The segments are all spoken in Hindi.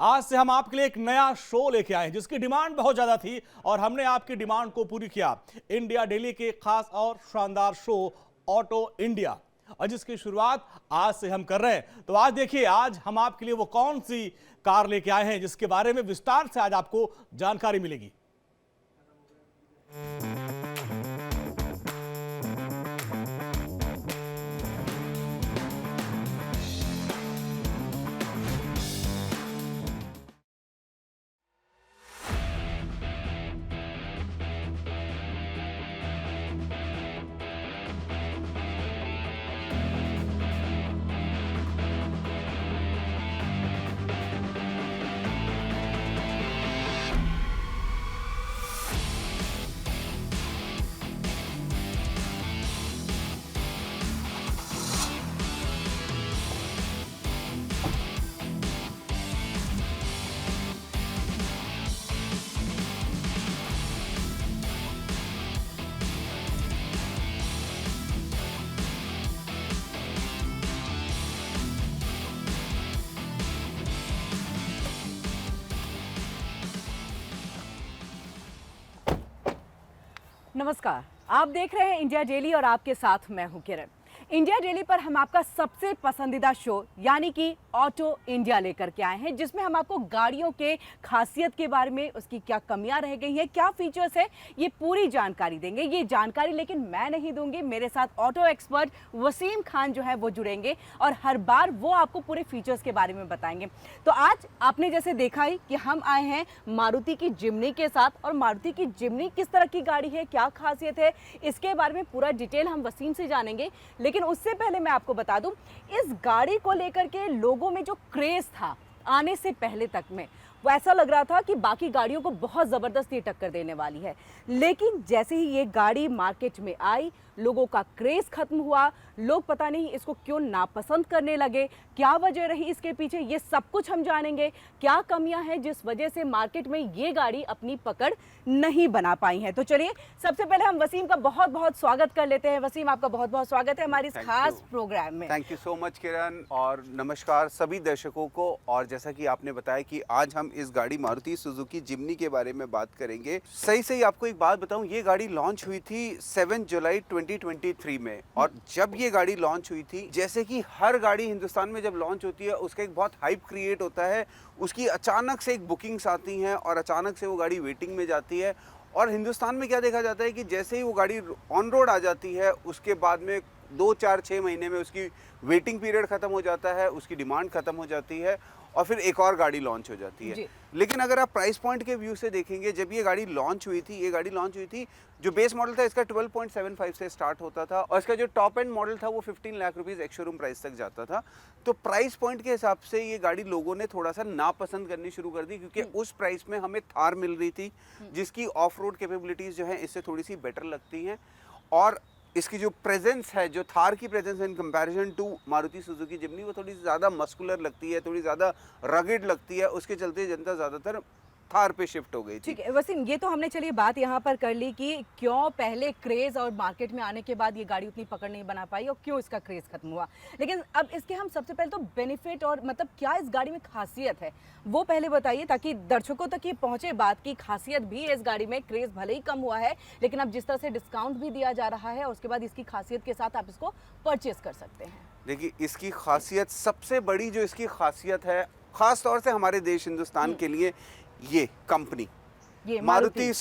आज से हम आपके लिए एक नया शो लेके आए हैं जिसकी डिमांड बहुत ज्यादा थी और हमने आपकी डिमांड को पूरी किया। इंडिया डेली के खास और शानदार शो ऑटो इंडिया, और जिसकी शुरुआत आज से हम कर रहे हैं। तो आज देखिए, आज हम आपके लिए वो कौन सी कार लेके आए हैं जिसके बारे में विस्तार से आज आपको जानकारी मिलेगी। नमस्कार, आप देख रहे हैं इंडिया डेली और आपके साथ मैं हूं किरण। इंडिया डेली पर हम आपका सबसे पसंदीदा शो यानी कि ऑटो इंडिया लेकर के आए हैं, जिसमें हम आपको गाड़ियों के खासियत के बारे में, उसकी क्या कमियां रह गई हैं, क्या फीचर्स है, ये पूरी जानकारी देंगे। ये जानकारी लेकिन मैं नहीं दूंगी, मेरे साथ ऑटो एक्सपर्ट वसीम खान जो है वो जुड़ेंगे और हर बार वो आपको पूरे फीचर्स के बारे में बताएंगे। तो आज आपने जैसे देखा ही कि हम आए हैं मारुति की जिम्नी के साथ, और मारुति की जिम्नी किस तरह की गाड़ी है, क्या खासियत है, इसके बारे में पूरा डिटेल हम वसीम से जानेंगे। लेकिन उससे पहले मैं आपको बता दूं, इस गाड़ी को लेकर के लोगों में जो क्रेज था आने से पहले तक में, वो ऐसा लग रहा था कि बाकी गाड़ियों को बहुत ज़बरदस्त ये टक्कर देने वाली है। लेकिन जैसे ही ये गाड़ी मार्केट में आई, लोगों का क्रेज़ खत्म हुआ, लोग पता नहीं इसको क्यों नापसंद करने लगे, क्या वजह रही इसके पीछे, ये सब कुछ हम जानेंगे। क्या कमियां हैं जिस वजह से मार्केट में ये गाड़ी अपनी पकड़ नहीं बना पाई है। तो चलिए, सबसे पहले हम वसीम का बहुत बहुत स्वागत कर लेते हैं। वसीम, आपका बहुत बहुत स्वागत है हमारे इस खास प्रोग्राम में। थैंक यू सो मच किरण, और नमस्कार सभी दर्शकों को। और जैसा कि आपने बताया कि आज हम इस गाड़ी मारुति सुजुकी जिम्नी के बारे में बात करेंगे। सही आपको एक बात बताऊं, ये गाड़ी लॉन्च हुई थी 7 जुलाई 2023 में, और जब ये गाड़ी लॉन्च हुई थी, जैसे कि हर गाड़ी हिंदुस्तान में जब लॉन्च होती है उसका एक बहुत हाइप क्रिएट होता है, उसकी अचानक से एक बुकिंग्स आती हैं और अचानक से वो गाड़ी वेटिंग में जाती है। और हिंदुस्तान में क्या देखा जाता है कि जैसे ही वो गाड़ी ऑन रोड आ जाती है, उसके बाद में 2, 4, 6 महीने में उसकी वेटिंग पीरियड खत्म हो जाता है, उसकी डिमांड खत्म हो जाती है और फिर एक और गाड़ी लॉन्च हो जाती है। लेकिन अगर आप प्राइस पॉइंट के व्यू से देखेंगे, जब ये गाड़ी लॉन्च हुई थी, जो बेस मॉडल था इसका 12.75 से स्टार्ट होता था, और इसका जो टॉप एंड मॉडल था वो 15 lakh rupees ex showroom price तक जाता था। तो प्राइस पॉइंट के हिसाब से ये गाड़ी लोगों ने थोड़ा सा नापसंद करनी शुरू कर दी, क्योंकि उस प्राइस में हमें थार मिल रही थी जिसकी ऑफ रोड कैपेबिलिटीज जो है इससे थोड़ी सी बेटर लगती हैं, और इसकी जो प्रेजेंस है, जो थार की प्रेजेंस है in comparison to Maruti Suzuki Jimny, वो थोड़ी ज़्यादा मस्कुलर लगती है, थोड़ी ज़्यादा रगेड लगती है। उसके चलते जनता ज़्यादातर थार पे शिफ्ट हो गई थी। ठीक है वसीम, ये तो हमने चलिए बात यहाँ पर कर ली कि क्यों पहले क्रेज़ और मार्केट में आने के बाद ये गाड़ी उतनी पकड़ नहीं बना पाई और क्यों इसका क्रेज़ खत्म हुआ। लेकिन अब इसके हम सबसे पहले तो बेनिफिट और मतलब क्या इस गाड़ी में खासियत है वो पहले बताइए, ताकि दर्शकों तक ये पहुँचे बात की खासियत भी। इस गाड़ी में क्रेज़ भले ही कम हुआ है, लेकिन अब जिस तरह से डिस्काउंट भी दिया जा रहा है, उसके बाद इसकी खासियत के साथ आप इसको परचेज कर सकते हैं। देखिए, इसकी खासियत, सबसे बड़ी जो इसकी खासियत है, ख़ास तौर से हमारे देश हिंदुस्तान के लिए, ये कंपनी मारुति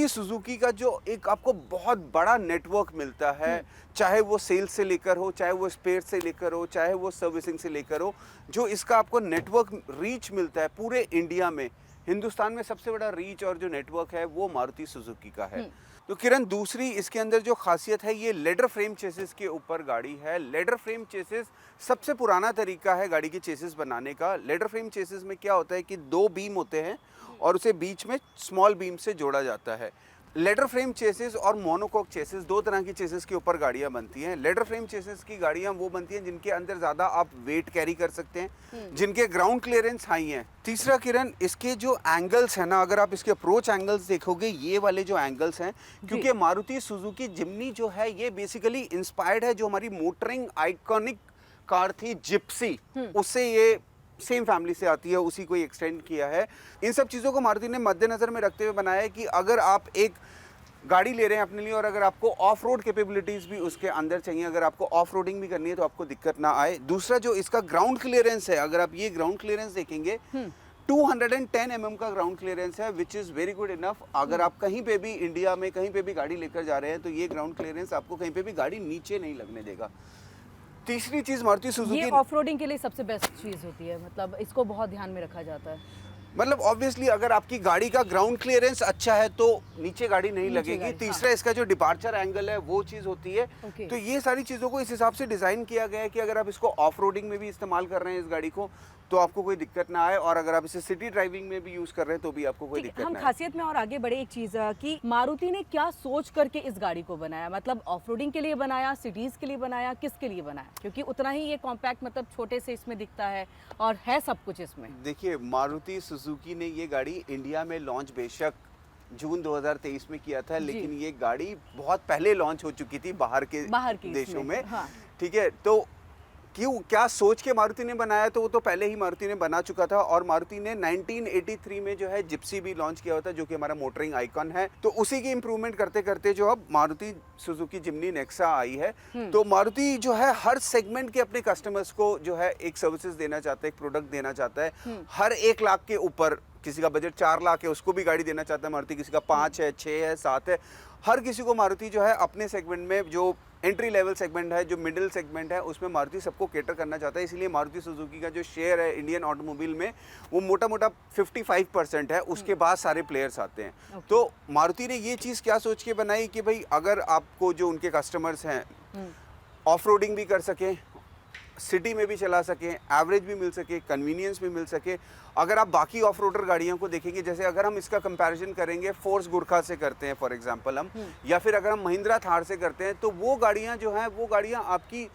सुजुकी का जो एक आपको बहुत बड़ा नेटवर्क मिलता है, चाहे वो सेल्स से लेकर हो, चाहे वो स्पेयर से लेकर हो, चाहे वो सर्विसिंग से लेकर हो, जो इसका आपको नेटवर्क रीच मिलता है पूरे इंडिया में। हिंदुस्तान में सबसे बड़ा रीच और जो नेटवर्क है वो मारुति सुजुकी का है। तो किरण, दूसरी इसके अंदर जो खासियत है, ये लेडर फ्रेम चेसिस के ऊपर गाड़ी है। लेडर फ्रेम चेसिस सबसे पुराना तरीका है गाड़ी की चेसिस बनाने का। लेडर फ्रेम चेसिस में क्या होता है कि 2 बीम होते हैं और उसे बीच में स्मॉल बीम से जोड़ा जाता है। लेडर फ्रेम चेसिस और मोनोकोक चेसिस, 2 तरह की चेसिस के ऊपर गाड़ियां बनती हैं। लेडर फ्रेम चेसिस की गाड़ियां वो बनती हैं जिनके अंदर ज़्यादा आप वेट कैरी कर सकते हैं, जिनके ग्राउंड क्लियरेंस हाई हैं। तीसरा किरण, इसके जो एंगल्स हैं ना, अगर आप इसके अप्रोच एंगल्स देखोगे, ये वाले जो एंगल्स हैं, क्योंकि मारुति सुजुकी जिम्नी जो है ये बेसिकली इंस्पायर्ड है जो हमारी मोटरिंग आइकॉनिक कार थी जिप्सी, उससे ये सेम फैमिली से आती है उसी को एक्सटेंड किया है। इन सब चीज़ों को मारुति ने मद्देनज़र में रखते हुए बनाया है कि अगर आप एक गाड़ी ले रहे हैं अपने लिए और अगर आपको ऑफ रोड कैपेबिलिटीज़ भी उसके अंदर चाहिए, अगर आपको ऑफ रोडिंग भी करनी है तो आपको दिक्कत ना आए। दूसरा जो इसका ग्राउंड क्लियरेंस है, अगर आप ये ग्राउंड क्लियरेंस देखेंगे 210 mm का ग्राउंड क्लियरेंस है, which is very good enough. अगर आप कहीं पे भी इंडिया में कहीं पे भी गाड़ी लेकर जा रहे हैं तो ये ग्राउंड क्लियरेंस आपको कहीं पे भी गाड़ी नीचे नहीं लगने देगा। तीसरी चीज़ मारुति सुजुकी, ये ऑफ रोडिंग के लिए सबसे बेस्ट चीज़ होती है, मतलब इसको बहुत ध्यान में रखा जाता है। मतलब ऑब्वियसली अगर आपकी गाड़ी का ग्राउंड क्लियरेंस अच्छा है तो नीचे गाड़ी नहीं लगेगी। गाड़ी, तीसरा इसका जो डिपार्चर एंगल है वो चीज़ होती है। Okay. तो ये सारी चीज़ों को इस हिसाब से डिज़ाइन किया गया है कि अगर आप इसको ऑफ रोडिंग में भी इस्तेमाल कर रहे हैं इस गाड़ी को तो आपको कोई दिक्कत ना आए, और अगर आप इसे सिटी ड्राइविंग में भी यूज़ कर रहे हैं तो भी आपको कोई ठीक है, दिक्कत हम ना आए। खासियत में और आगे बढ़े। एक चीज़ कि मारुति ने क्या सोच करके इस गाड़ी को बनाया, मतलब ऑफ रोडिंग के लिए बनाया, सिटीज़ के लिए बनाया, किसके लिए बनाया? क्योंकि उतना ही ये कॉम्पैक्ट मतलब छोटे से इसमें दिखता है और है सब कुछ इसमें। देखिए, मारुति सुजुकी ने ये गाड़ी इंडिया में लॉन्च बेशक जून 2023 में किया था, लेकिन ये गाड़ी बहुत पहले लॉन्च हो चुकी थी बाहर के देशों में। हाँ। ठीक है, तो क्यों क्या सोच के मारुति ने बनाया, तो वो तो पहले ही मारुति ने बना चुका था। और मारुति ने 1983 में जो है जिप्सी भी लॉन्च किया होता है, जो कि हमारा मोटरिंग आइकॉन है। तो उसी की इम्प्रूवमेंट करते करते जो अब मारुति सुजुकी जिम्नी नेक्सा आई है, तो मारुति जो है हर सेगमेंट के अपने कस्टमर्स को जो है एक सर्विसेज देना चाहता है, एक प्रोडक्ट देना चाहता है। हर 1 लाख के ऊपर, किसी का बजट 4 लाख है उसको भी गाड़ी देना चाहता है मारुति, किसी का 5 है, 6 है, 7 है, हर किसी को मारुति जो है अपने सेगमेंट में, जो एंट्री लेवल सेगमेंट है, जो मिडिल सेगमेंट है, उसमें मारुति सबको केटर करना चाहता है। इसलिए मारुति सुजुकी का जो शेयर है इंडियन ऑटोमोबाइल में वो मोटा मोटा 55% है, उसके बाद सारे प्लेयर्स आते हैं। तो मारुति ने ये चीज़ क्या सोच के बनाई कि भाई अगर आपको जो उनके कस्टमर्स हैं ऑफ रोडिंग भी कर सकें, सिटी में भी चला सकें, एवरेज भी मिल सके, कन्वीनियंस भी मिल सके। अगर आप बाकी ऑफ रोडर गाड़ियों को देखेंगे, जैसे अगर हम इसका कंपैरिजन करेंगे फोर्स गुरखा से करते हैं फॉर एग्जांपल हम, या फिर अगर हम महिंद्रा थार से करते हैं, तो वो गाड़ियां जो हैं वो गाड़ियां आपकी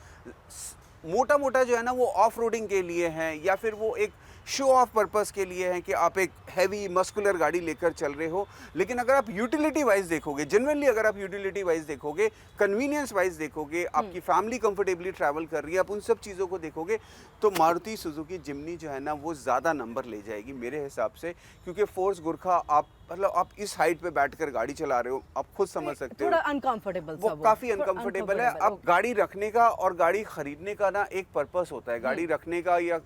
मोटा मोटा जो है ना वो ऑफ रोडिंग के लिए हैं, या फिर वो एक शो ऑफ पर्पस के लिए हैं कि आप एक हैवी मस्कुलर गाड़ी लेकर चल रहे हो। लेकिन अगर आप यूटिलिटी वाइज देखोगे, जनरली अगर आप यूटिलिटी वाइज देखोगे, कन्वीनियंस वाइज देखोगे, आपकी फैमिली कंफर्टेबली ट्रैवल कर रही है, आप उन सब चीज़ों को देखोगे, तो मारुति सुजुकी जिम्नी जो है ना वो ज़्यादा नंबर ले जाएगी मेरे हिसाब से। क्योंकि फोर्स गुरखा आप मतलब आप इस हाइट पे बैठकर गाड़ी चला रहे हो, आप खुद समझ सकते हो, थोड़ा अनकंफर्टेबल वो काफ़ी अनकंफर्टेबल है। अब गाड़ी रखने का और गाड़ी खरीदने का ना एक पर्पस होता है। गाड़ी रखने का या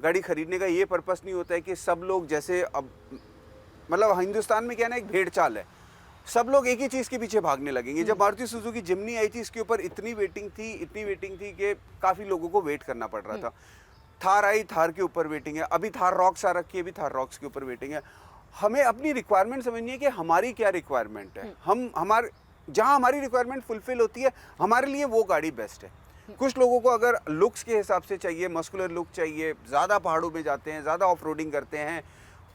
गाड़ी खरीदने का ये पर्पस नहीं होता है कि सब लोग, जैसे अब मतलब हिंदुस्तान में क्या ना एक भेड़ चाल है, सब लोग एक ही चीज़ के पीछे भागने लगेंगे। जब मारुति सुजुकी जिम्नी आई थी, इसके ऊपर इतनी वेटिंग थी कि काफ़ी लोगों को वेट करना पड़ रहा था। थार आई, थार के ऊपर वेटिंग है, अभी थार रॉक्स आ रखी है, अभी थार रॉक्स के ऊपर वेटिंग है। हमें अपनी रिक्वायरमेंट समझनी है कि हमारी क्या रिक्वायरमेंट है, हम हमारे जहाँ हमारी रिक्वायरमेंट फुलफिल होती है हमारे लिए वो गाड़ी बेस्ट है। कुछ लोगों को अगर लुक्स के हिसाब से चाहिए, मस्कुलर लुक चाहिए, ज़्यादा पहाड़ों में जाते हैं, ज़्यादा ऑफ रोडिंग करते हैं,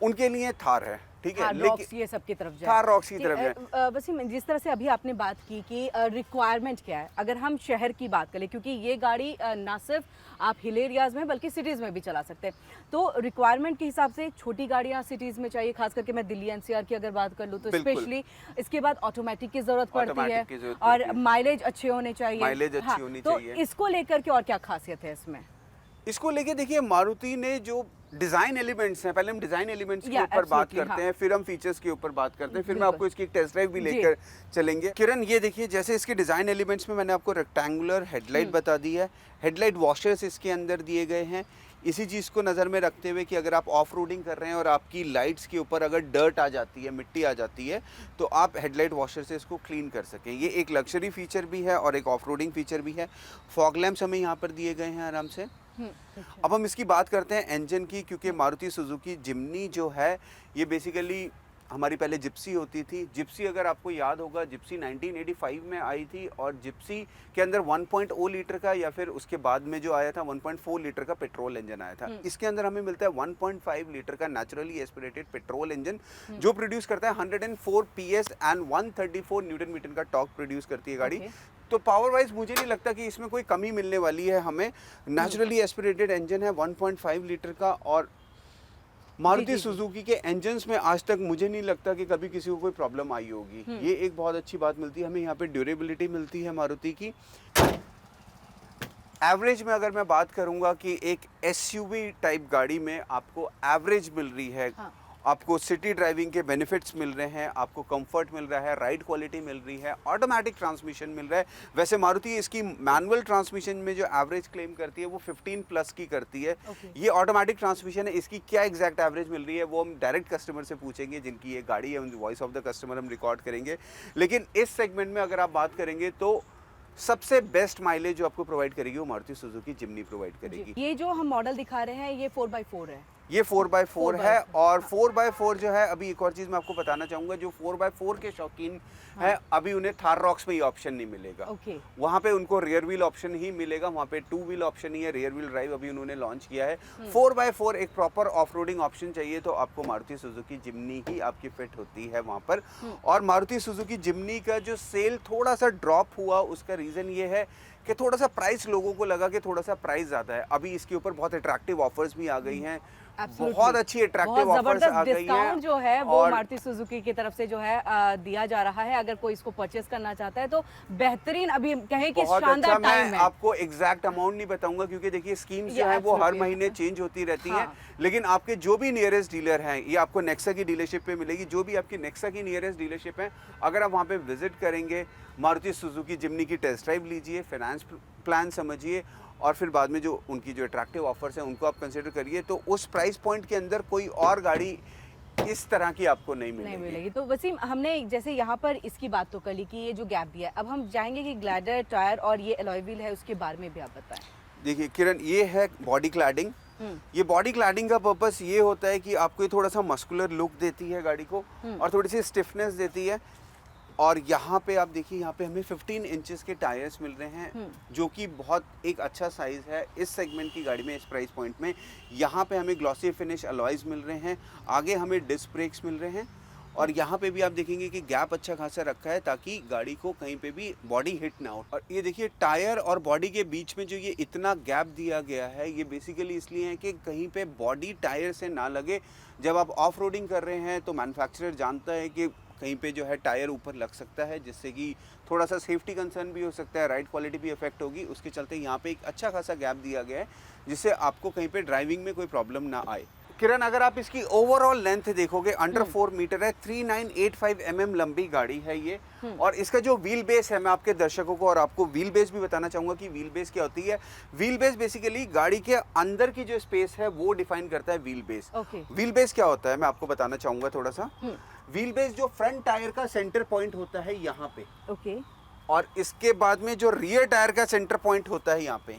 उनके लिए थार है, ठीक है, लेकिन ये सब की तरफ जाए, थार रॉक्स की तरफ जाए। वसीम, जिस तरह से अभी आपने बात की कि रिक्वायरमेंट क्या है, अगर हम शहर की बात करें, क्योंकि ये गाड़ी ना सिर्फ आप हिल एरियाज में बल्कि सिटीज़ में भी चला सकते हैं, तो रिक्वायरमेंट के हिसाब से छोटी गाड़ियाँ सिटीज़ में चाहिए, खास करके मैं दिल्ली एनसीआर की अगर बात कर लूँ तो स्पेशली। इसके बाद ऑटोमेटिक की ज़रूरत पड़ती है और माइलेज अच्छे होने चाहिए, माइलेज अच्छी होनी चाहिए। तो इसको लेकर के और क्या खासियत है इसमें? इसको लेके देखिए, मारुति ने जो डिज़ाइन एलिमेंट्स हैं, पहले हम डिज़ाइन एलिमेंट्स के ऊपर बात करते हैं, फिर हम फीचर्स के ऊपर बात करते हैं, फिर मैं आपको इसकी टेस्ट ड्राइव भी लेकर चलेंगे। किरण, ये देखिए, जैसे इसके डिज़ाइन एलिमेंट्स में मैंने आपको रेक्टेंगुलर हेडलाइट बता दी है, हेडलाइट वॉशर्स इसके अंदर दिए गए हैं। इसी चीज़ को नज़र में रखते हुए कि अगर आप ऑफ रोडिंग कर रहे हैं और आपकी लाइट्स के ऊपर अगर डर्ट आ जाती है, मिट्टी आ जाती है, तो आप हेडलाइट वॉशर से इसको क्लीन कर सकें। ये एक लग्जरी फीचर भी है और एक ऑफ रोडिंग फीचर भी है। फॉग लैम्प्स हमें यहाँ पर दिए गए हैं आराम से। अब हम इसकी बात करते हैं इंजन की, क्योंकि मारुति सुजुकी जिम्नी जो है ये बेसिकली हमारी पहले जिप्सी होती थी। जिप्सी अगर आपको याद होगा, जिप्सी 1985 में आई थी और जिप्सी के अंदर 1.0 लीटर का, या फिर उसके बाद में जो आया था 1.4 लीटर का पेट्रोल इंजन आया था। इसके अंदर हमें मिलता है 1.5 लीटर का नेचुरली एस्पिरेटेड पेट्रोल इंजन, जो प्रोड्यूस करता है 104 PS एंड 134 न्यूटन मीटर का टॉर्क प्रोड्यूस करती है गाड़ी। तो पावर वाइज मुझे नहीं लगता कि इसमें कोई कमी मिलने वाली है हमें। नेचुरली एस्पिरेटेड इंजन है 1.5 लीटर का, और मारुति सुजुकी के इंजन्स में आज तक मुझे नहीं लगता कि कभी किसी को कोई प्रॉब्लम आई होगी। ये एक बहुत अच्छी बात मिलती है हमें। यहाँ पे ड्यूरेबिलिटी मिलती है मारुति की। एवरेज में अगर मैं बात करूंगा कि एक एसयूवी टाइप गाड़ी में आपको एवरेज मिल रही है, हाँ। आपको सिटी ड्राइविंग के बेनिफिट्स मिल रहे हैं, आपको कंफर्ट मिल रहा है, राइड क्वालिटी मिल रही है, ऑटोमेटिक ट्रांसमिशन मिल रहा है। वैसे मारुति इसकी मैनुअल ट्रांसमिशन में जो एवरेज क्लेम करती है वो 15 प्लस की करती है। ये ऑटोमेटिक ट्रांसमिशन है, इसकी क्या एग्जैक्ट एवरेज मिल रही है वो हम डायरेक्ट कस्टमर से पूछेंगे, जिनकी ये गाड़ी है, वॉइस ऑफ द कस्टमर हम रिकॉर्ड करेंगे। लेकिन इस सेगमेंट में अगर आप बात करेंगे तो सबसे बेस्ट माइलेज जो आपको प्रोवाइड करेगी वो मारुति सुजुकी जिम्नी प्रोवाइड करेगी। ये जो हम मॉडल दिखा रहे हैं ये 4x4 है। ये 4x4 है 4x4 और 4x4 जो है, अभी एक और चीज़ मैं आपको बताना चाहूँगा, जो 4x4 के शौकीन है अभी उन्हें थार रॉक्स में ये ऑप्शन नहीं मिलेगा। वहाँ पे उनको रियर व्हील ऑप्शन ही मिलेगा, वहाँ पे 2 व्हील ऑप्शन ही है, रियर व्हील ड्राइव अभी उन्होंने लॉन्च किया है। 4x4 एक प्रॉपर ऑफ रोडिंग ऑप्शन चाहिए तो आपको मारुति सुजुकी जिम्नी ही आपकी फिट होती है वहाँ पर। और मारुति सुजुकी जिम्नी का जो सेल थोड़ा सा ड्रॉप हुआ, उसका रीज़न ये है कि थोड़ा सा प्राइस लोगों को लगा कि थोड़ा सा प्राइस ज़्यादा है। अभी इसके ऊपर बहुत अट्रैक्टिव ऑफर्स भी आ गई हैं, बहुत अच्छी अट्रैक्टिव ऑफर्स आ गई हैं जो है वो मारुति सुजुकी की तरफ से जो है दिया जा रहा है। अगर कोई इसको परचेस करना चाहता है तो बेहतरीन, अभी कहें कि शानदार टाइम है। आपको एग्जैक्ट अमाउंट नहीं बताऊंगा क्योंकि देखिए स्कीम्स जो है वो हर महीने चेंज होती रहती हैं। लेकिन आपके जो भी नियरेस्ट डीलर हैं, ये आपको नेक्सा की डीलरशिप पे मिलेगी। जो भी आपकी नेक्सा की नियरेस्ट डीलरशिप है, अगर आप वहाँ पे विजिट करेंगे, मारुति सुजुकी जिम्नी की टेस्ट ड्राइव लीजिए, फाइनेंस प्लान समझिए और फिर बाद में जो उनकी जो अट्रैक्टिव ऑफर्स हैं उनको आप कंसिडर करिए, तो उस प्राइस पॉइंट के अंदर कोई और गाड़ी इस तरह की आपको नहीं मिलेगी। तो वसीम, हमने जैसे यहाँ पर इसकी बात तो कर ली कि ये जो गैप दिया है, अब हम जाएंगे कि ग्लाइडर टायर और ये अलॉय व्हील है उसके बारे में भी आप बताएं। देखिए किरण, ये है बॉडी क्लैडिंग। ये बॉडी क्लैडिंग का पर्पस ये होता है कि आपको ये थोड़ा सा मस्कुलर लुक देती है गाड़ी को और थोड़ी सी स्टिफनेस देती है। और यहाँ पे आप देखिए, यहाँ पे हमें 15 इंचेस के टायर्स मिल रहे हैं जो कि बहुत एक अच्छा साइज है इस सेगमेंट की गाड़ी में, इस प्राइस पॉइंट में। यहाँ पे हमें ग्लॉसी फिनिश अलॉयज मिल रहे हैं, आगे हमें डिस्क ब्रेक्स मिल रहे हैं और यहाँ पे भी आप देखेंगे कि गैप अच्छा खासा रखा है ताकि गाड़ी को कहीं पे भी बॉडी हिट ना हो। और ये देखिए टायर और बॉडी के बीच में जो ये इतना गैप दिया गया है, ये बेसिकली इसलिए है कि कहीं पे बॉडी टायर से ना लगे। जब आप ऑफ रोडिंग कर रहे हैं तो मैन्युफैक्चरर जानता है कि कहीं पे जो है टायर ऊपर लग सकता है, जिससे कि थोड़ा सा सेफ्टी कंसर्न भी हो सकता है, राइड क्वालिटी भी इफेक्ट होगी। उसके चलते यहाँ पे एक अच्छा खासा गैप दिया गया है जिससे आपको कहीं पे ड्राइविंग में कोई प्रॉब्लम ना आए। किरण, अगर आप इसकी ओवरऑल लेंथ देखोगे अंडर 4 मीटर है, 3985 mm लंबी गाड़ी है ये। और इसका जो व्हील बेस है, मैं आपके दर्शकों को और आपको व्हील बेस भी बताना चाहूंगा कि व्हील बेस क्या होती है। व्हील बेस बेसिकली गाड़ी के अंदर की जो स्पेस है वो डिफाइन करता है व्हील बेस। व्हील बेस क्या होता है मैं आपको बताना चाहूंगा थोड़ा सा। व्हील बेस जो फ्रंट टायर का सेंटर पॉइंट होता है यहाँ पे, और इसके बाद में जो रियर टायर का सेंटर पॉइंट होता है यहाँ पे,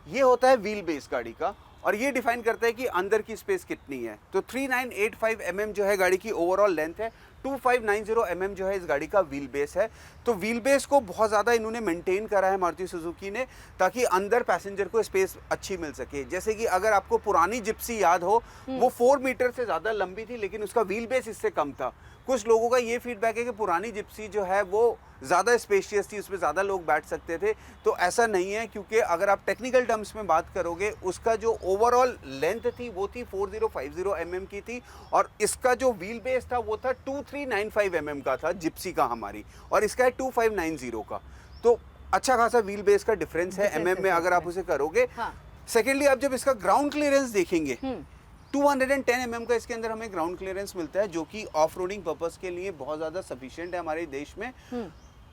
ये होता है व्हील बेस गाड़ी का। और ये डिफाइन करता है कि अंदर की स्पेस कितनी है। तो 3985 mm जो है गाड़ी की ओवरऑल लेंथ है, 2590 mm जो है इस गाड़ी का व्हील बेस है। तो व्हील बेस को बहुत ज़्यादा इन्होंने मेंटेन करा है मारुति सुजुकी ने, ताकि अंदर पैसेंजर को स्पेस अच्छी मिल सके। जैसे कि अगर आपको पुरानी जिप्सी याद हो, वो 4 मीटर से ज़्यादा लंबी थी लेकिन उसका व्हील बेस इससे कम था। कुछ लोगों का ये फीडबैक है कि पुरानी जिप्सी जो है वो ज़्यादा स्पेशियस थी, उसमें ज़्यादा लोग बैठ सकते थे। तो ऐसा नहीं है, क्योंकि अगर आप टेक्निकल टर्म्स में बात करोगे, उसका जो ओवरऑल लेंथ थी वो थी 4050 mm की थी और इसका जो व्हील बेस था वो था 2395 mm का था जिप्सी का हमारी, और इसका है 2590 का। तो अच्छा खासा व्हील बेस का डिफरेंस है mm में अगर आप उसे करोगे। सेकेंडली, आप जब इसका ग्राउंड क्लियरेंस देखेंगे, 210 mm का इसके अंदर हमें ग्राउंड क्लियरेंस मिलता है, जो कि ऑफ रोडिंग पर्पस के लिए बहुत ज़्यादा सफिशिएंट है हमारे देश में।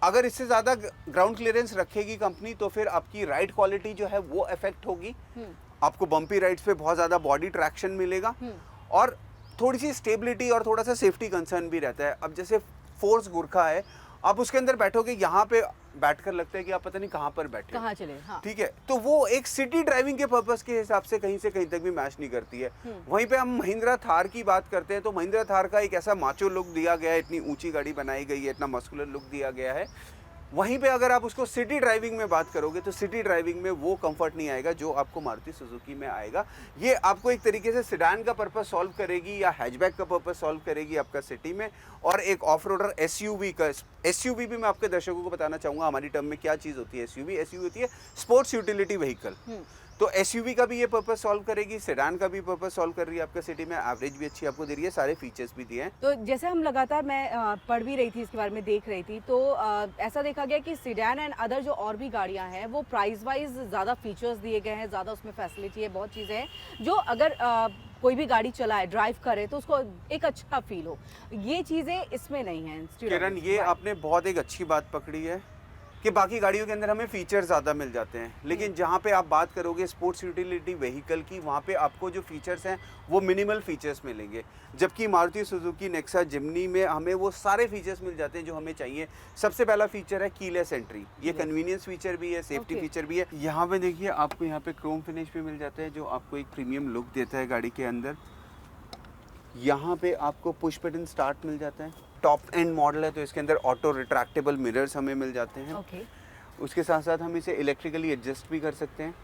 अगर इससे ज़्यादा ग्राउंड क्लियरेंस रखेगी कंपनी तो फिर आपकी राइड क्वालिटी जो है वो अफेक्ट होगी। आपको बम्पी राइड्स पे बहुत ज़्यादा बॉडी ट्रैक्शन मिलेगा और थोड़ी सी स्टेबिलिटी और थोड़ा सा सेफ्टी कंसर्न भी रहता है। अब जैसे फोर्स गुरखा है, आप उसके अंदर बैठोगे, यहाँ पे बैठकर लगता है कि आप पता नहीं कहाँ पर बैठे, कहाँ चले। ठीक है, तो वो एक सिटी ड्राइविंग के पर्पस के हिसाब से कहीं से कहीं तक भी मैच नहीं करती है। वहीं पे हम महिंद्रा थार की बात करते हैं तो महिंद्रा थार का एक ऐसा माचो लुक दिया गया है, इतनी ऊंची गाड़ी बनाई गई है, इतना मस्कुलर लुक दिया गया है। वहीं पे अगर आप उसको सिटी ड्राइविंग में बात करोगे तो सिटी ड्राइविंग में वो कंफर्ट नहीं आएगा जो आपको मारुति सुजुकी में आएगा। ये आपको एक तरीके से सेडान का पर्पस सॉल्व करेगी या हैचबैक का पर्पस सॉल्व करेगी आपका सिटी में। और एक ऑफ रोडर एसयूवी का, एसयूवी भी मैं आपके दर्शकों को बताना चाहूँगा हमारी टर्म में क्या चीज़ होती है। एसयूवी होती है स्पोर्ट्स यूटिलिटी व्हीकल। तो एसयूवी का भी ये पर्पस सॉल्व करेगी, सेडान का भी पर्पस सॉल्व कर रही है आपका सिटी में, एवरेज भी अच्छी आपको दे रही है, सारे फीचर्स भी दिए हैं। तो जैसे हम लगातार मैं पढ़ भी रही थी इसके बारे में, देख रही थी, तो ऐसा देखा गया कि सीडान एंड अदर जो और भी गाड़ियां हैं वो प्राइस वाइज ज़्यादा फीचर्स दिए गए हैं, ज़्यादा उसमें फैसिलिटी है, बहुत चीज़ें हैं जो अगर कोई भी गाड़ी चलाए, ड्राइव करे तो उसको एक अच्छा फील हो। ये चीज़ें इसमें नहीं है। किरण, ये आपने बहुत एक अच्छी बात पकड़ी है कि बाकी गाड़ियों के अंदर हमें फीचर ज़्यादा मिल जाते हैं, लेकिन जहाँ पे आप बात करोगे स्पोर्ट्स यूटिलिटी व्हीकल की, वहाँ पे आपको जो फीचर्स हैं वो मिनिमल फीचर्स मिलेंगे, जबकि मारुति सुजुकी नेक्सा जिम्नी में हमें वो सारे फीचर्स मिल जाते हैं जो हमें चाहिए। सबसे पहला फीचर है कीलेस एंट्री, ये कन्वीनियंस फीचर भी है, सेफ्टी फीचर भी है। यहाँ पे देखिए आपको यहाँ पे क्रोम फिनिश भी मिल जाता है जो आपको एक प्रीमियम लुक देता है गाड़ी के अंदर। यहाँ पे आपको पुश बटन स्टार्ट मिल जाता है, टॉप एंड मॉडल है तो इसके अंदर ऑटो रिट्रैक्टेबल मिरर्स हमें मिल जाते हैं। उसके साथ साथ हम इसे इलेक्ट्रिकली एडजस्ट भी कर सकते हैं।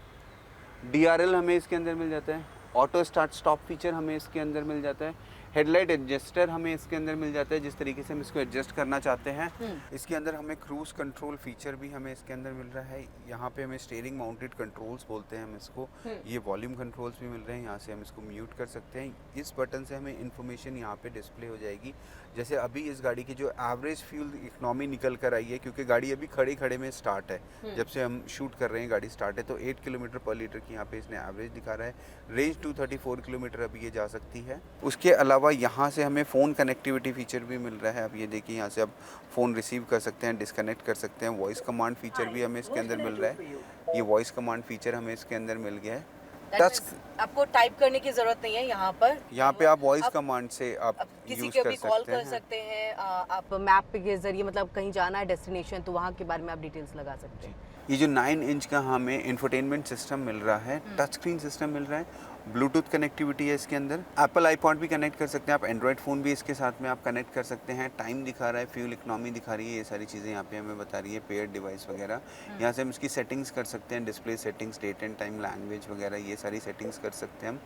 DRL हमें इसके अंदर मिल जाता है, ऑटो स्टार्ट स्टॉप फीचर हमें इसके अंदर मिल जाता है, हेडलाइट एडजस्टर हमें इसके अंदर मिल जाता है जिस तरीके से हम इसको एडजस्ट करना चाहते हैं। इसके अंदर हमें क्रूज कंट्रोल फीचर भी हमें इसके अंदर मिल रहा है। यहाँ पे हमें स्टीयरिंग माउंटेड कंट्रोल्स बोलते हैं हम इसको, ये वॉल्यूम कंट्रोल्स भी मिल रहे हैं, यहाँ से हम इसको म्यूट कर सकते हैं। इस बटन से हमें इन्फॉर्मेशन यहाँ पे डिस्प्ले हो जाएगी, जैसे अभी इस गाड़ी की जो एवरेज फ्यूल इकोनॉमी निकल कर आई है, क्योंकि गाड़ी अभी खड़े खड़े में स्टार्ट है, जब से हम शूट कर रहे हैं गाड़ी स्टार्ट है, तो 8 किलोमीटर पर लीटर की यहाँ पे इसने एवरेज दिखा रहा है। रेंज 234 किलोमीटर अभी ये जा सकती है। उसके अलावा यहाँ से हमें फ़ोन कनेक्टिविटी फीचर भी मिल रहा है। अब ये देखिए यहाँ से आप फ़ोन रिसीव कर सकते हैं, डिस्कनेक्ट कर सकते हैं। वॉइस कमांड फीचर भी हमें इसके अंदर मिल रहा है, ये वॉइस कमांड फीचर हमें इसके अंदर मिल गया है। टच, आपको टाइप करने की जरूरत नहीं है यहाँ पर, यहाँ पे आप वॉइस कमांड से आप किसी यूज के कर भी कॉल सकते कर हैं। सकते हैं। आप मैप के जरिए, मतलब कहीं जाना है डेस्टिनेशन, तो वहाँ के बारे में आप डिटेल्स लगा सकते हैं। ये जो 9 इंच का हमें इंफोटेनमेंट सिस्टम मिल रहा है, टच स्क्रीन सिस्टम मिल रहा है, ब्लूटूथ कनेक्टिविटी है इसके अंदर, एप्पल आईपॉड भी कनेक्ट कर सकते हैं आप, एंड्रॉयड फ़ोन भी इसके साथ में आप कनेक्ट कर सकते हैं। टाइम दिखा रहा है, फ्यूल इकोनॉमी दिखा रही है, ये सारी चीज़ें यहाँ पे हमें बता रही है। पेयर्ड डिवाइस वगैरह यहाँ से हम इसकी सेटिंग्स कर सकते हैं, display settings, date and time, language वगैरह, ये सारी सेटिंग्स कर सकते हैं हम।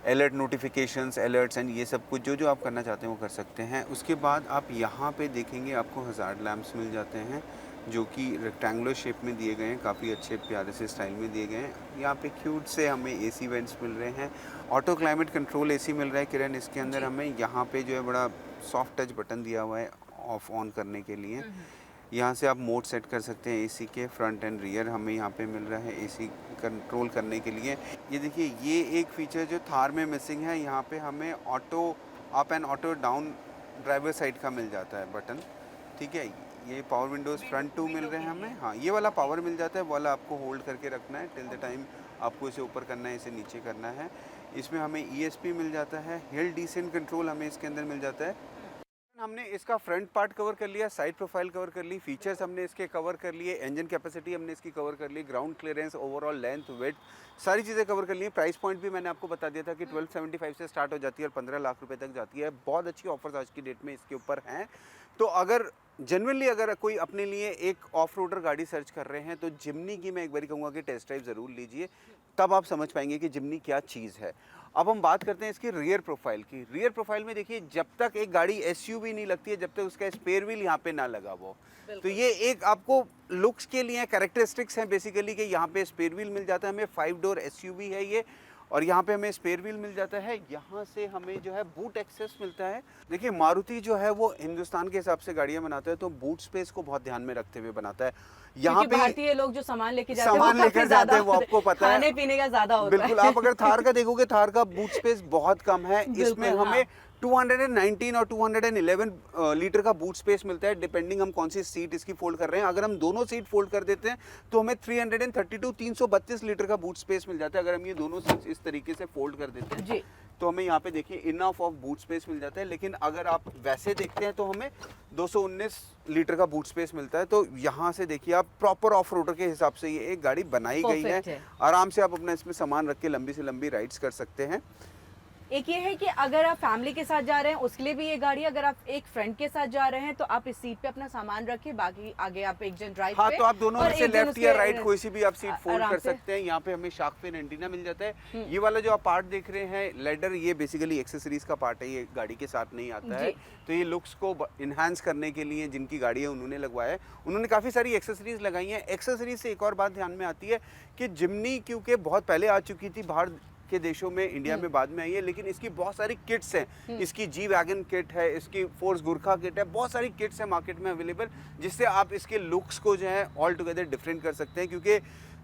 अलर्ट नोटिफिकेशंस, अलर्ट्स एंड ये सब कुछ जो आप करना चाहते हैं वो कर सकते हैं। उसके बाद आप यहाँ पे देखेंगे आपको हज़ार्ड लैंप्स मिल जाते हैं जो कि रेक्टेंगुलर शेप में दिए गए हैं, काफ़ी अच्छे प्यारे से स्टाइल में दिए गए हैं। यहाँ पे क्यूट से हमें AC वेंट्स मिल रहे हैं, ऑटो क्लाइमेट कंट्रोल AC मिल रहा है किरण। इसके अंदर हमें यहाँ पे जो है बड़ा सॉफ्ट टच बटन दिया हुआ है ऑफ ऑन करने के लिए। यहाँ से आप मोड सेट कर सकते हैं AC के, फ्रंट एंड रियर हमें यहाँ पे मिल रहा है AC कंट्रोल करने के लिए। ये देखिए ये एक फीचर जो थार में मिसिंग है, यहाँ पे हमें auto up and auto down driver side का मिल जाता है बटन, ठीक है। ये पावर विंडोज़ फ्रंट 2 मिल रहे हैं हमें, हाँ ये वाला पावर मिल जाता है, वाला आपको होल्ड करके रखना है टिल द टाइम आपको इसे ऊपर करना है, इसे नीचे करना है। इसमें हमें ESP मिल जाता है, हिल डिसेंट कंट्रोल हमें इसके अंदर मिल जाता है। हमने इसका फ्रंट पार्ट कवर कर लिया, साइड प्रोफाइल कवर कर ली, फीचर्स हमने इसके कवर कर लिए, इंजन कैपेसिटी हमने इसकी कवर कर ली, ground clearance, overall length, width, सारी चीज़ें कवर कर ली। प्राइस पॉइंट भी मैंने आपको बता दिया था कि 1275 से स्टार्ट हो जाती है और 15 लाख रुपए तक जाती है। बहुत अच्छी ऑफर्स आज की डेट में इसके ऊपर हैं। तो अगर जनरली अगर कोई अपने लिए एक ऑफ रोडर गाड़ी सर्च कर रहे हैं तो जिम्नी की मैं एक बार कहूँगा कि टेस्ट ड्राइव ज़रूर लीजिए, तब आप समझ पाएंगे कि जिम्नी क्या चीज़ है। अब हम बात करते हैं इसकी रियर प्रोफाइल की। रियर प्रोफाइल में देखिए, जब तक एक गाड़ी SUV नहीं लगती है जब तक उसका स्पेयर व्हील यहाँ पे ना लगा हो, तो ये एक आपको लुक्स के लिए कैरेक्टरिस्टिक्स हैं बेसिकली कि यहाँ पे स्पेयर व्हील मिल जाता है हमें। 5 डोर SUV है ये, और यहाँ पे हमें स्पेयर व्हील मिल जाता है। यहाँ से हमें जो है बूट एक्सेस मिलता है। देखिए मारुति जो है वो हिंदुस्तान के हिसाब से गाड़ियाँ बनाता है तो बूट स्पेस को बहुत ध्यान में रखते हुए बनाता है। यहाँ पे भारतीय लोग जो सामान लेके जाते हैं वो आपको पता है, खाने पीने का ज्यादा होता है। बिल्कुल। आप अगर थार का देखोगे, थार का बूट स्पेस बहुत कम है, इसमें हमें 219 और 211 लीटर का बूट स्पेस मिलता है, डिपेंडिंग हम कौन सी सीट इसकी फोल्ड कर रहे हैं। अगर हम दोनों सीट फोल्ड कर देते हैं तो हमें 332 लीटर का बूट स्पेस मिल जाता है। अगर हम ये दोनों सीट इस तरीके से फोल्ड कर देते हैं जी, तो हमें यहाँ पे देखिए इनफ ऑफ बूट स्पेस मिल जाता है। लेकिन अगर आप वैसे देखते हैं तो हमें 219 लीटर का बूट स्पेस मिलता है। तो यहाँ से देखिए आप प्रॉपर ऑफ रोडर के हिसाब से ये एक गाड़ी बनाई गई है। आराम से आप अपना इसमें सामान रख के लंबी से लंबी राइड्स कर सकते हैं। एक ये है कि अगर आप फैमिली के साथ जा रहे हैं उसके लिए भी ये गाड़ी, अगर आप एक फ्रेंड के साथ जा रहे हैं तो आप इस सीट पे अपना सामान रखें, बाकी आगे आप एक जन ड्राइव हाँ, पे तो आप दोनों और में से एक जन लेफ्ट या उसके राइट कोई सी भी आप सीट फोल्ड आराम कर से। सकते हैं। यहाँ पे हमें शार्क फिन एंटीना मिल जाता है। ये वाला जो आप पार्ट देख रहे हैं लेडर, ये बेसिकली एक्सेसरीज का पार्ट है, ये गाड़ी के साथ नहीं आता है। जी। तो ये लुक्स को इन्हांस करने के लिए जिनकी गाड़ी है उन्होंने लगवाया है। उन्होंने काफ़ी सारी एक्सेसरीज लगाई हैं। एक्सेसरीज से एक और बात ध्यान में आती है कि जिम्नी क्योंकि बहुत पहले आ चुकी थी बाहर के देशों में, इंडिया में बाद में आई है, लेकिन इसकी बहुत सारी किट्स हैं। इसकी जी वैगन किट है, इसकी फोर्स गुरखा किट है, बहुत सारी किट्स हैं मार्केट में अवेलेबल, जिससे आप इसके लुक्स को जो है ऑल टुगेदर डिफरेंट कर सकते हैं। क्योंकि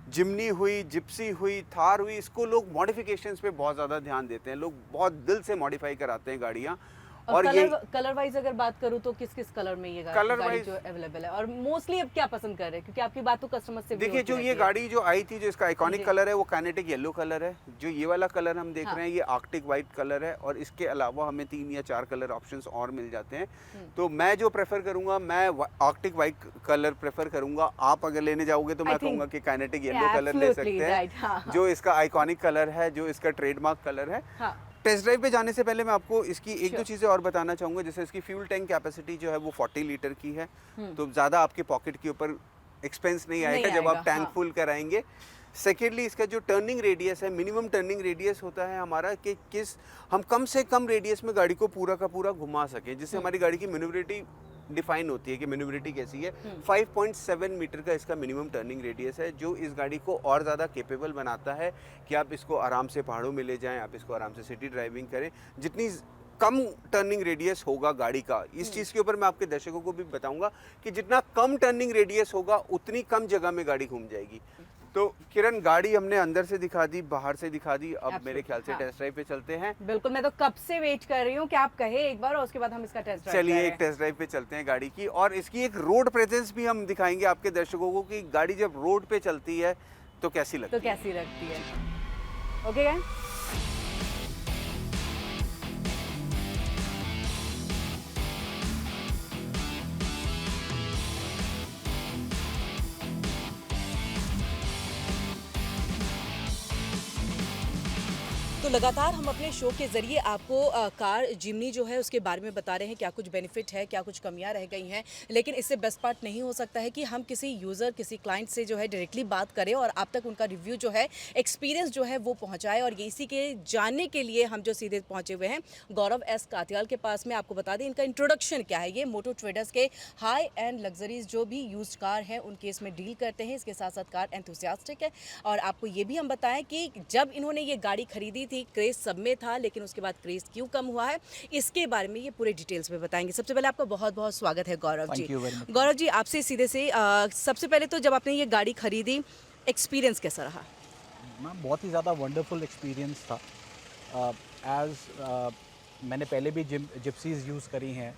जिम्नी हुई, जिप्सी हुई, थार हुई, इसको लोग मॉडिफिकेशंस पे बहुत ज़्यादा ध्यान देते हैं। लोग बहुत दिल से मॉडिफाई कराते हैं गाड़ियाँ। और ये कलर वाइज अगर बात करूं तो किस किस कलर में ये कलर गाड़ी वाइज जो अवेलेबल है, और मोस्टली अब क्या पसंद कर रहे हैं, क्योंकि आपकी बात तो कस्टमर से भी देखिए, होती जो ये रहती है। गाड़ी जो आई थी, जो इसका आइकॉनिक जी। कलर है वो काइनेटिक येलो कलर है। जो ये वाला कलर हम देख हाँ। रहे हैं ये आर्कटिक वाइट कलर है, और इसके अलावा हमें 3 या 4 कलर ऑप्शंस और मिल जाते हैं। तो मैं जो प्रेफर करूंगा, मैं आर्कटिक वाइट कलर प्रेफर करूंगा। आप अगर लेने जाओगे तो I मैं think- कहूंगा कि काइनेटिक येलो Yeah, कलर ले absolutely सकते right, हाँ, हैं, हाँ। जो इसका आइकॉनिक कलर है, जो इसका ट्रेडमार्क कलर है। हाँ। टेस्ट ड्राइव पे जाने से पहले मैं आपको इसकी एक दो Sure. चीज़ें और बताना चाहूँगा। जैसे इसकी फ्यूल टैंक कैपेसिटी जो है वो 40 लीटर की है, तो ज़्यादा आपके पॉकेट के ऊपर एक्सपेंस नहीं आएगा जब आप आएगा, टैंक हाँ। फुल कराएंगे। सेकेंडली, इसका जो टर्निंग रेडियस है, मिनिमम टर्निंग रेडियस होता है हमारा कि हम कम से कम रेडियस में गाड़ी को पूरा का पूरा घुमा सकें, जिससे हमारी गाड़ी की मैन्युवरेबिलिटी डिफाइन होती है कि मैन्युवरेबिलिटी कैसी है। 5.7 मीटर का इसका मिनिमम टर्निंग रेडियस है, जो इस गाड़ी को और ज़्यादा केपेबल बनाता है कि आप इसको आराम से पहाड़ों में ले जाएं, आप इसको आराम से सिटी ड्राइविंग करें। जितनी कम टर्निंग रेडियस होगा गाड़ी का, इस चीज़ के ऊपर मैं आपके दर्शकों को भी बताऊंगा कि जितना कम टर्निंग रेडियस होगा उतनी कम जगह में गाड़ी घूम जाएगी। तो किरण, गाड़ी हमने अंदर से दिखा दी, बाहर से दिखा दी, अब मेरे ख्याल से हाँ। टेस्ट ड्राइव पे चलते हैं। बिल्कुल, मैं तो कब से वेट कर रही हूँ कि आप कहे एक बार और उसके बाद हम इसका टेस्ट ड्राइव चलिए, करें। एक टेस्ट ड्राइव पे चलते हैं गाड़ी की, और इसकी एक रोड प्रेजेंस भी हम दिखाएंगे आपके दर्शकों को कि गाड़ी जब रोड पे चलती है तो कैसी लगती तो है। कैसी लगती है। ओके गाइस, तो लगातार हम अपने शो के ज़रिए आपको कार जिम्नी जो है उसके बारे में बता रहे हैं, क्या कुछ बेनिफिट है, क्या कुछ कमियां रह गई हैं। लेकिन इससे बेस्ट पार्ट नहीं हो सकता है कि हम किसी यूज़र, किसी क्लाइंट से जो है डायरेक्टली बात करें और आप तक उनका रिव्यू जो है, एक्सपीरियंस जो है वो पहुंचाए। और ये इसी के जानने के लिए हम जो सीधे पहुंचे हुए हैं गौरव एस कातियाल के पास में। आपको बता दें इनका इंट्रोडक्शन क्या है। ये मोटो ट्रेडर्स के हाई एंड लग्जरीज जो भी यूज्ड कार हैं उनके इसमें डील करते हैं। इसके साथ साथ कार एंथुसियास्टिक है। और आपको ये भी हम बताएं कि जब इन्होंने ये गाड़ी खरीदी थी, क्रेज सब में था, लेकिन उसके बाद क्रेज क्यों कम हुआ है, इसके बारे में ये पूरे डिटेल्स में बताएंगे। सबसे पहले आपका बहुत बहुत स्वागत है गौरव जी। गौरव जी, आपसे सीधे से सबसे पहले तो जब आपने ये गाड़ी खरीदी, एक्सपीरियंस कैसा रहा? मैम, बहुत ही ज़्यादा वंडरफुल एक्सपीरियंस था। मैंने पहले भी जिप्सीज़ यूज़ करी हैं,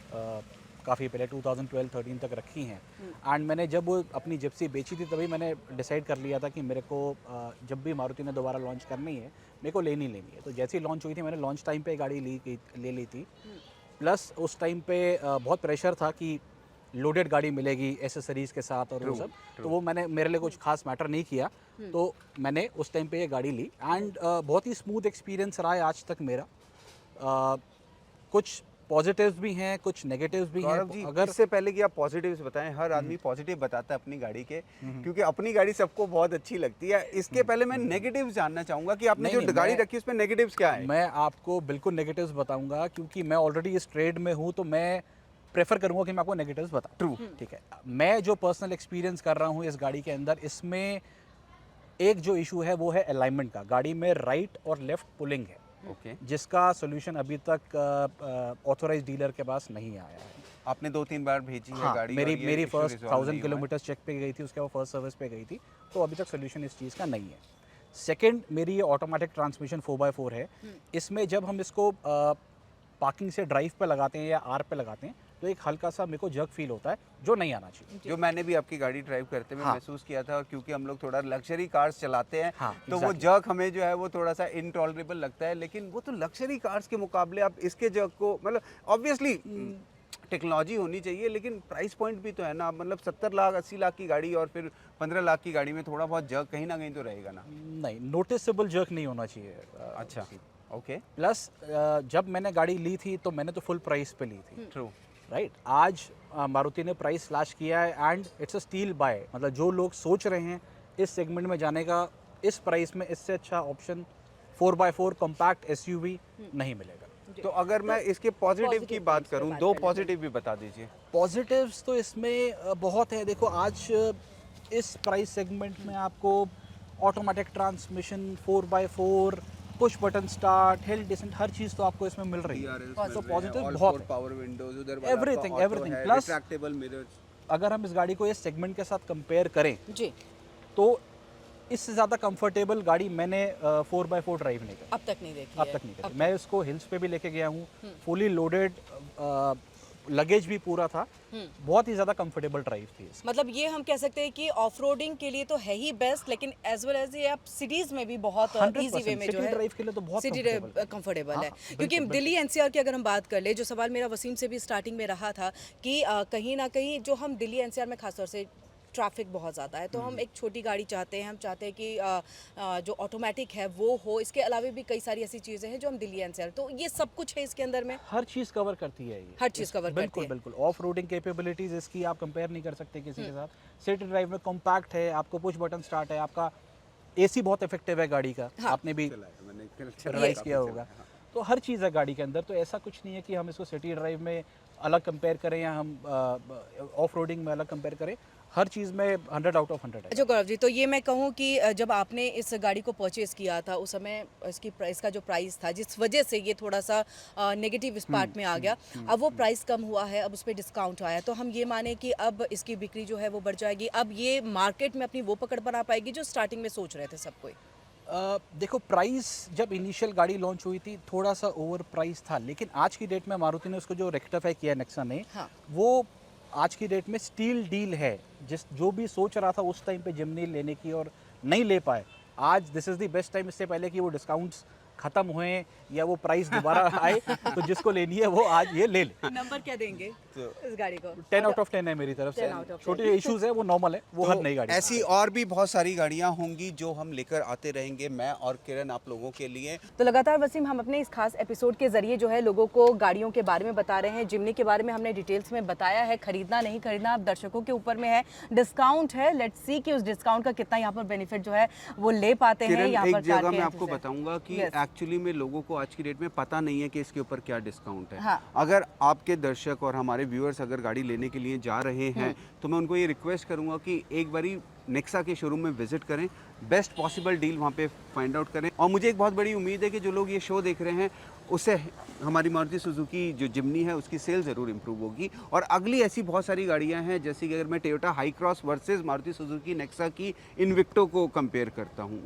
काफ़ी पहले 2012-13 तक रखी हैं। एंड मैंने जब वो अपनी जिप्सी बेची थी तभी मैंने डिसाइड कर लिया था कि मेरे को जब भी मारुति ने दोबारा लॉन्च करनी है मेरे को लेनी है। तो जैसे ही लॉन्च हुई थी मैंने लॉन्च टाइम पे गाड़ी ले ली थी। प्लस उस टाइम पे बहुत प्रेशर था कि लोडेड गाड़ी मिलेगी एसेसरीज़ के साथ और वो सब, तो वो मेरे लिए कुछ खास मैटर नहीं किया। तो मैंने उस टाइम पे ये गाड़ी ली एंड बहुत ही स्मूथ एक्सपीरियंस रहा है आज तक मेरा। कुछ पॉजिटिव्स भी हैं, कुछ नेगेटिव्स भी हैं। गौरव जी, अगर इससे पहले कि आप पॉजिटिव्स बताएं, हर आदमी पॉजिटिव बताता है अपनी गाड़ी के, क्योंकि अपनी गाड़ी सबको बहुत अच्छी लगती है। इसके पहले मैं नेगेटिव्स जानना चाहूंगा कि आपने नहीं, जो गाड़ी मैं- रखी उसमें नेगेटिव्स क्या है? मैं आपको बिल्कुल नेगेटिव्स बताऊंगा क्योंकि मैं ऑलरेडी इस ट्रेड में हूँ, तो मैं प्रेफर करूंगा कि मैं आपको नेगेटिव्स बताऊं। ट्रू। ठीक है, मैं जो पर्सनल एक्सपीरियंस कर रहा हूँ इस गाड़ी के अंदर, इसमें एक जो इशू है वो है अलाइनमेंट का। गाड़ी में राइट और लेफ्ट पुलिंग है, ओके। जिसका सोल्यूशन अभी तक ऑथोराइज डीलर के पास नहीं आया है। आपने 2-3 बार भेजी है हाँ, गाड़ी, मेरी और ये मेरी issue फर्स्ट resolve नहीं 1000 हुआ है। किलोमीटर चेक पे गई थी, उसके बाद फर्स्ट सर्विस पे गई थी, तो अभी तक सोल्यूशन इस चीज़ का नहीं है। सेकंड, मेरी ये ऑटोमेटिक ट्रांसमिशन 4x4 है। इसमें जब हम इसको पार्किंग से ड्राइव पे लगाते हैं या आर पे लगाते हैं तो एक हल्का सा मेरे को जर्क फील होता है, जो नहीं आना चाहिए। जो मैंने भी आपकी गाड़ी ड्राइव करते हुए हाँ। महसूस किया था, और क्योंकि हम लोग थोड़ा लग्जरी कार्स चलाते हैं, हाँ, तो वो exactly। जर्क हमें जो है वो थोड़ा सा इनटॉलरेबल लगता है। लेकिन वो तो लग्जरी कार्स के मुकाबले आप इसके जर्क को, मतलब ऑब्वियसली टेक्नोलॉजी होनी चाहिए, लेकिन प्राइस पॉइंट भी तो है ना। मतलब 70 लाख 80 लाख की गाड़ी और फिर 15 लाख की गाड़ी में थोड़ा बहुत जर्क कहीं ना कहीं तो रहेगा ना। नहीं, नोटिसेबल जर्क नहीं होना चाहिए। अच्छा। ओके, प्लस जब मैंने गाड़ी ली थी तो मैंने तो फुल प्राइस पे ली थी, ट्रू। राइट। आज मारुति ने प्राइस स्लैश किया है and it's a steal buy. मतलब जो लोग सोच रहे हैं इस सेगमेंट में जाने का, इस प्राइस में इससे अच्छा ऑप्शन 4x4 कॉम्पैक्ट एसयूवी नहीं मिलेगा। तो अगर मैं इसके पॉजिटिव की positive बात points पे करूं, बात दो कर लेते हैं। पॉजिटिव भी बता दीजिए। पॉजिटिव्स तो इसमें बहुत है। देखो आज इस प्राइस सेगमेंट में आपको automatic transmission, 4x4, push button start, hill descent, हर चीज़ तो आपको इसमें मिल रही है। तो पॉजिटिव बहुत है। पावर विंडोज, उधर Everything, everything, plus- retractable mirrors. अगर हम इस गाड़ी को इस सेगमेंट के साथ कंपेयर करें जी, तो इससे ज़्यादा कंफर्टेबल गाड़ी मैंने 4x4 ड्राइव नहीं करी, अब तक नहीं देखी अब है। तक नहीं करी। मैं इसको हिल्स पे भी लेके गया हूँ, फुली लोडेड, लगेज भी पूरा था, बहुत ही ज़्यादा कंफर्टेबल ड्राइव थी इसकी। मतलब ये हम कह सकते हैं कि ऑफ रोडिंग के लिए तो है ही बेस्ट, लेकिन एज वेल एज ये आप सिटीज में भी बहुत 100% इजी वे में जो सिटी है ड्राइव के लिए तो बहुत सिटी comfortable है। कंफर्टेबल है। हाँ, क्योंकि बिल्कुल, दिल्ली एनसीआर की अगर हम बात कर ले, जो सवाल मेरा वसीम से भी स्टार्टिंग में रहा था कि कहीं ना कहीं जो हम दिल्ली एनसीआर में खासतौर से ट्रैफिक बहुत ज़्यादा है, तो हम एक छोटी गाड़ी चाहते हैं, हम चाहते हैं कि जो ऑटोमेटिक है वो हो। इसके अलावा भी कई सारी ऐसी चीज़ें हैं जो हम दिल्ली एनसीआर, तो ये सब कुछ है इसके अंदर में। हर चीज़ कवर करती है ये, हर चीज़ cover करती बिल्कुल है। बिल्कुल। ऑफ रोडिंग कैपेबिलिटीज इसकी आप कंपेयर नहीं कर सकते किसी के साथ। सिटी ड्राइव में कॉम्पैक्ट है, आपको पुश बटन स्टार्ट है, आपका एसी बहुत इफेक्टिव है गाड़ी का, हाँ। आपने भी रियलाइज किया होगा। तो हर चीज़ है गाड़ी के अंदर, तो ऐसा कुछ नहीं है कि हम इसको सिटी ड्राइव में अलग कंपेयर करें या हम ऑफ रोडिंग में अलग कंपेयर करें। हर चीज़ में 100 आउट ऑफ 100 है। अच्छा गौरव जी, तो ये मैं कहूँ कि जब आपने इस गाड़ी को परचेज़ किया था उस समय इसका जो प्राइस था, जिस वजह से ये थोड़ा सा नेगेटिव इस पार्ट में आ गया, अब वो प्राइस कम हुआ है, अब उस पर डिस्काउंट आया, तो हम ये माने कि अब इसकी बिक्री जो है वो बढ़ जाएगी, अब ये मार्केट में अपनी वो पकड़ बना पाएगी जो स्टार्टिंग में सोच रहे थे सब कोई। देखो प्राइस जब इनिशियल गाड़ी लॉन्च हुई थी थोड़ा सा ओवर प्राइस था, लेकिन आज की डेट में मारुति ने उसको जो रेक्टिफाई किया नेक्सा ने, हाँ। वो आज की डेट में स्टील डील है। जो भी सोच रहा था उस टाइम पे जिमनी लेने की और नहीं ले पाए, आज this is the best time. इससे पहले कि वो डिस्काउंट्स खत्म हुए या वो प्राइस दोबारा आए, तो जिसको लेनी है वो आज ये ले ले। नंबर क्या देंगे इस गाड़ी को? 10 आउट ऑफ 10 है मेरी तरफ से। 10 out of 10। छोटे इश्यूज है वो नॉर्मल है, वो हर नई गाड़ी में। ऐसी और भी बहुत सारी गाड़ियां होंगी जो हम लेकर आते रहेंगे, मैं और किरण आप लोगों के लिए। तो लगातार वसीम हम अपने इस खास एपिसोड के जरिए जो है लोगों को गाड़ियों के बारे में बता रहे हैं। जिमनी के बारे में हमने डिटेल्स में बताया है, खरीदना नहीं खरीदना अब दर्शकों के ऊपर में है। डिस्काउंट है, लेट्स सी कि उस डिस्काउंट का कितना यहाँ पर बेनिफिट जो है वो ले पाते हैं। किरण, यहाँ एक पर जगह कार के मैं आपको एंट्री से। बताऊंगा कि Yes. एक्चुअली में लोगों को आज की डेट में पता नहीं है कि इसके ऊपर क्या डिस्काउंट है। हाँ। अगर आपके दर्शक और हमारे व्यूअर्स अगर गाड़ी लेने के लिए जा रहे हैं तो मैं उनको ये रिक्वेस्ट करूंगा कि एक बारी नेक्सा के शोरूम में विजिट करें, बेस्ट पॉसिबल डील वहाँ पे फाइंड आउट करें। और मुझे एक बहुत बड़ी उम्मीद है कि जो लोग ये शो देख रहे हैं उससे हमारी मारुति सुजुकी जो जिमनी है उसकी सेल ज़रूर इंप्रूव होगी। और अगली ऐसी बहुत सारी गाड़ियाँ हैं, जैसे कि अगर मैं Toyota high cross versus Maruti Suzuki Nexa की इन्विक्टो को कंपेयर करता हूँ,